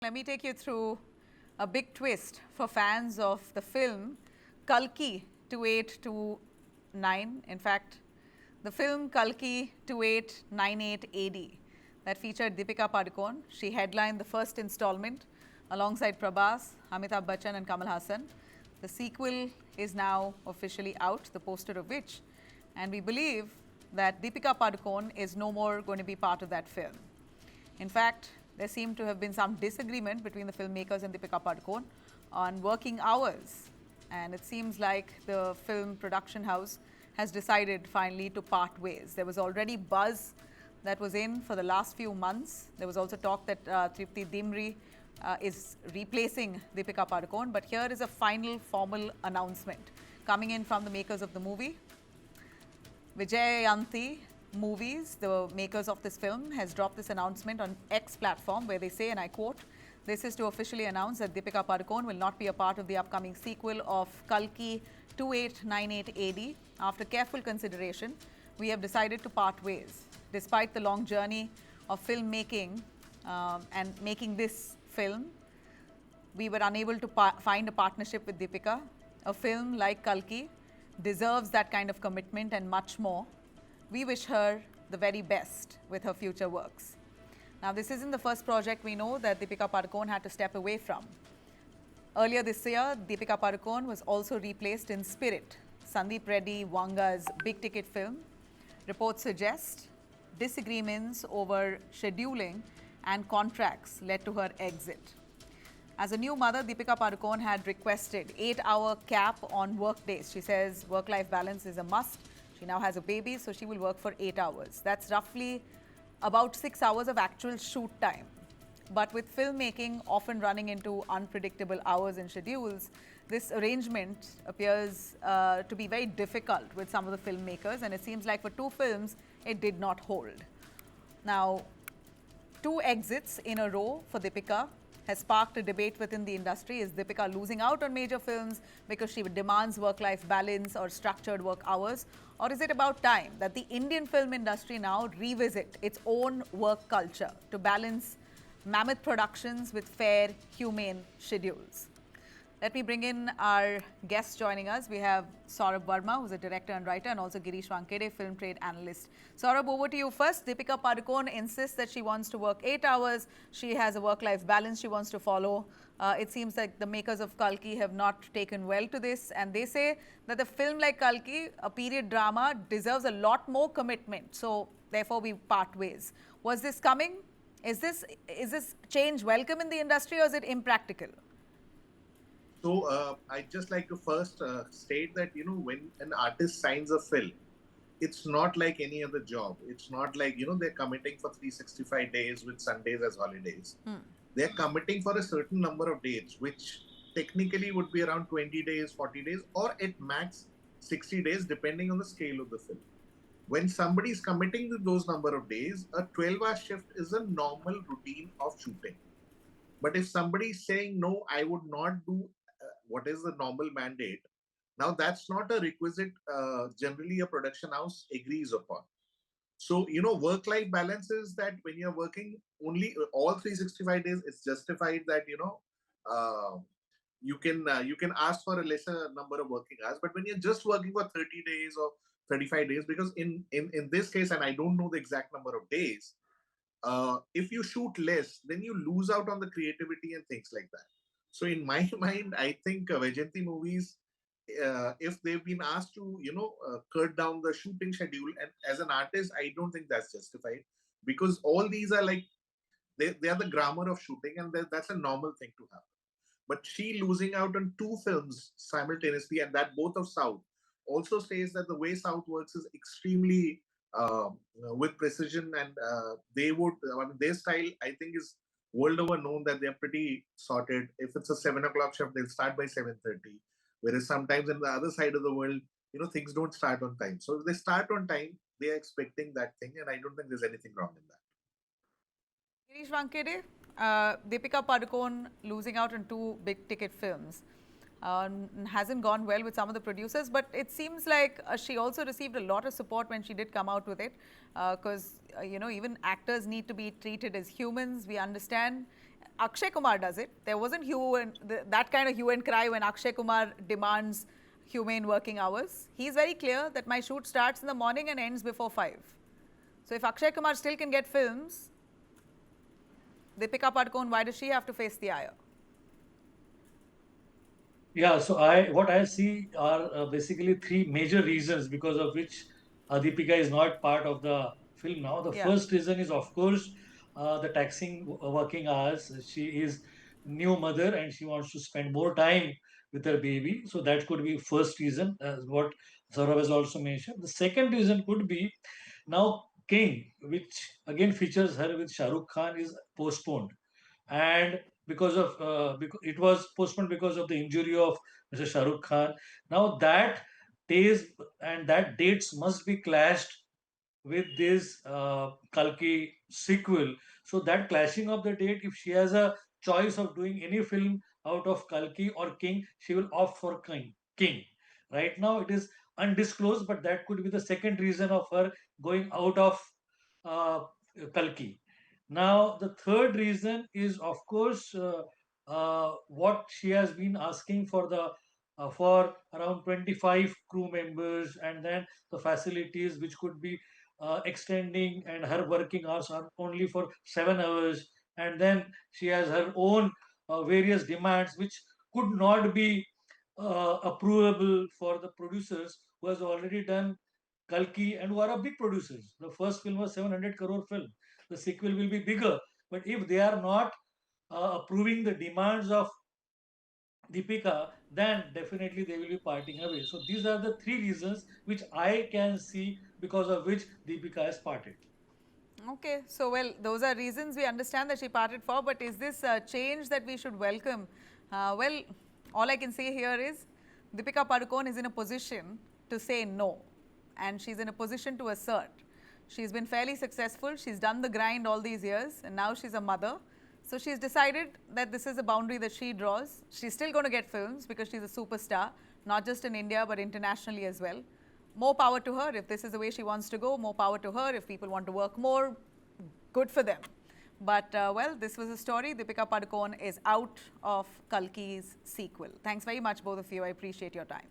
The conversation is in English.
Let me take you through a big twist for fans of the film Kalki 2829. In fact, the film Kalki 2898 AD that featured Deepika Padukone. She headlined the first installment alongside Prabhas, Amitabh Bachchan and Kamal Haasan. The sequel is now officially out, the poster of which, and we believe that Deepika Padukone is no more going to be part of that film. In fact, there seemed to have been some disagreement between the filmmakers and Deepika Padukone on working hours. And it seems like the film production house has decided finally to part ways. There was already buzz that was in for the last few months. There was also talk that Tripti Dimri is replacing Deepika Padukone. But here is a final formal announcement coming in from the makers of the movie. Vyjayanthi Movies, the makers of this film, has dropped this announcement on X platform where they say, and I quote, "This is to officially announce that Deepika Padukone will not be a part of the upcoming sequel of Kalki 2898 AD. After careful consideration, we have decided to part ways. Despite the long journey of filmmaking and making this film, we were unable to find a partnership with Deepika. A film like Kalki deserves that kind of commitment and much more. We wish her the very best with her future works." Now, this isn't the first project we know that Deepika Padukone had to step away from. Earlier this year, Deepika Padukone was also replaced in Spirit, Sandeep Reddy Wanga's big-ticket film. Reports suggest disagreements over scheduling and contracts led to her exit. As a new mother, Deepika Padukone had requested 8-hour cap on work days. She says work-life balance is a must. She now has a baby, so she will work for 8 hours. That's roughly about 6 hours of actual shoot time. But with filmmaking often running into unpredictable hours and schedules, this arrangement appears to be very difficult with some of the filmmakers, and it seems like for 2 films, it did not hold. Now, 2 exits in a row for Deepika has sparked a debate within the industry. Is Deepika losing out on major films because she demands work-life balance or structured work hours? Or is it about time that the Indian film industry now revisit its own work culture to balance mammoth productions with fair, humane schedules? Let me bring in our guests joining us. We have Saurabh Verma, who's a director and writer, and also Girish Vankade, film trade analyst. Saurabh, over to you first. Deepika Padukone insists that she wants to work 8 hours. She has a work-life balance she wants to follow. It seems like the makers of Kalki have not taken well to this, and they say that the film like Kalki, a period drama, deserves a lot more commitment. So, therefore, we part ways. Was this coming? Is this change welcome in the industry, or is it impractical? So I'd just like to first state that, when an artist signs a film, it's not like any other job. It's not like, they're committing for 365 days with Sundays as holidays. They're committing for a certain number of dates, which technically would be around 20 days, 40 days, or at max 60 days, depending on the scale of the film. When somebody is committing to those number of days, a 12-hour shift is a normal routine of shooting. But if somebody is saying, no, I would not do what is the normal mandate, now that's not a requisite generally a production house agrees upon. So, work-life balance is that when you're working only all 365 days, it's justified that, you can ask for a lesser number of working hours. But when you're just working for 30 days or 35 days, because in this case, and I don't know the exact number of days, if you shoot less, then you lose out on the creativity and things like that. So in my mind, I think Vyjayanthi Movies, if they've been asked to, cut down the shooting schedule, and as an artist, I don't think that's justified, because all these are like, they are the grammar of shooting, and that's a normal thing to happen. But she losing out on 2 films simultaneously, and that both of South, also says that the way South works is extremely with precision, and their style, I think, is world over known that they're pretty sorted. If it's a 7 o'clock shift, they'll start by 7:30. Whereas sometimes in the other side of the world, things don't start on time. So if they start on time, they are expecting that thing, and I don't think there's anything wrong in that. Girish Vankade, Deepika Padukone losing out on 2 big-ticket films hasn't gone well with some of the producers, but it seems like she also received a lot of support when she did come out with it, because even actors need to be treated as humans. We understand Akshay Kumar does it. There wasn't that kind of hue and cry when Akshay Kumar demands humane working hours. He's very clear that my shoot starts in the morning and ends before 5. So if Akshay Kumar still can get films, Deepika Padukone, why does she have to face the ire? Yeah, so what I see are basically three major reasons because of which Deepika is not part of the film now. The Yeah. first reason is, of course, the taxing working hours. She is new mother and she wants to spend more time with her baby. So that could be first reason, as what Saurabh has also mentioned. The second reason could be now King, which again features her with Shah Rukh Khan, is postponed, and because it was postponed because of the injury of Mr. Shah Rukh Khan. Now that days and that dates must be clashed with this Kalki sequel. So that clashing of the date, if she has a choice of doing any film out of Kalki or King, she will opt for King. King. Right now it is undisclosed, but that could be the second reason of her going out of uh, Kalki. Now the third reason is, of course, what she has been asking for around 25 crew members, and then the facilities which could be extending, and her working hours are only for 7 hours, and then she has her own various demands which could not be approvable for the producers who has already done Kalki and who are a big producers. The first film was 700 crore film. The sequel will be bigger, but if they are not approving the demands of Deepika, then definitely they will be parting away. So these are the three reasons which I can see because of which Deepika has parted. Okay, so well, those are reasons we understand that she parted for, but is this a change that we should welcome? Well, all I can say here is Deepika Padukone is in a position to say no, and she's in a position to assert. She's been fairly successful, she's done the grind all these years, and now she's a mother. So she's decided that this is a boundary that she draws. She's still going to get films because she's a superstar, not just in India but internationally as well. More power to her. If this is the way she wants to go, more power to her. If people want to work more, good for them. But well, this was a story. Deepika Padukone is out of Kalki's sequel. Thanks very much, both of you. I appreciate your time.